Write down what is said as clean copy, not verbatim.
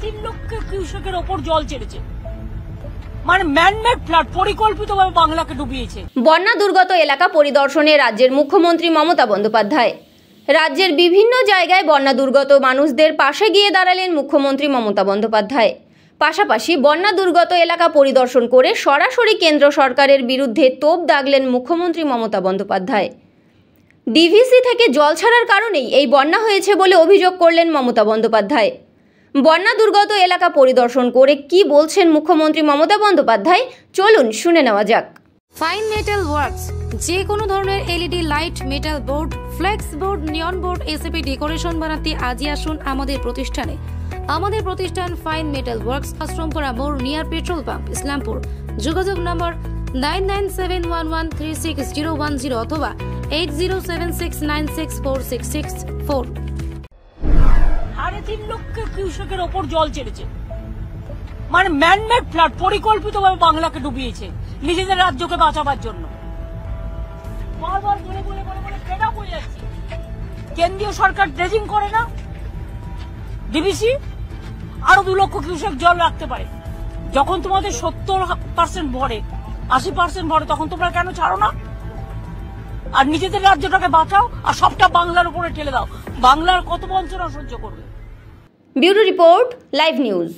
3 লক্ষ কিউসেকের ওপর জল ছেড়েছে, মানে ম্যানমেড ফ্লাড, পরিকল্পিতভাবে বাংলাকে ডুবিয়েছে। বন্যা দুর্গত এলাকা পরিদর্শনে রাজ্যের মুখ্যমন্ত্রী মমতা বন্দ্যোপাধ্যায়। রাজ্যের বিভিন্ন জায়গায় বন্যা দুর্গত মানুষদের পাশে গিয়ে দাঁড়ালেন মুখ্যমন্ত্রী মমতা বন্দ্যোপাধ্যায়। পাশাপাশি বন্যা দুর্গত এলাকা পরিদর্শন করে সরাসরি কেন্দ্র সরকারের বিরুদ্ধে তোপ দাগলেন মুখ্যমন্ত্রী মমতা বন্দ্যোপাধ্যায়। ডিভিসি থেকে জল ছাড়ার কারণেই এই বন্যা হয়েছে বলে অভিযোগ করলেন মমতা বন্দ্যোপাধ্যায়। বন্যা দুর্গত এলাকা পরিদর্শন করে কি বলছেন মুখ্যমন্ত্রী মমতা বন্দ্যোপাধ্যায়, চলুন শুনে নেওয়া যাক। ফাইন মেটাল ওয়ার্কস, যে কোনো ধরনের LED light, metal board, flakes board, নিয়ন বোর্ড, এসএপি ডেকোরেশন বানাতে আজই আসুন আমাদের প্রতিষ্ঠানে। আমাদের প্রতিষ্ঠান ফাইন মেটাল ওয়ার্কস, আশ্রমপাড়া মোড়, নিয়ার পেট্রোল পাম্প, ইসলামপুর। যোগাযোগ নম্বর 9971136010 অথবা 8076964664। 3.5 লক্ষ কিউসেকের ওপর জল ছেড়েছে, মানে ম্যানমেড ফ্লাড, পরিকল্পিতভাবে বাংলাকে ডুবিয়েছে নিজেদের রাজ্যকে বাঁচাবার জন্য। বারবার বলে বলে বলে বলে ফেড আপ হয়ে যাচ্ছে। কেন্দ্রীয় সরকার ড্রেজিং করে না, ডিভিসি আরো 2 লক্ষ কিউসেক জল রাখতে পারে। যখন তোমাদের 70% ভরে, 80% ভরে, তখন তোমরা কেন ছাড়ো না? আর নিজেদের রাজ্যটাকে বাঁচাও, আর সবটা বাংলার উপরে ঠেলে দাও। বাংলার কত বঞ্চনা সহ্য করবে? Bureau report, live news.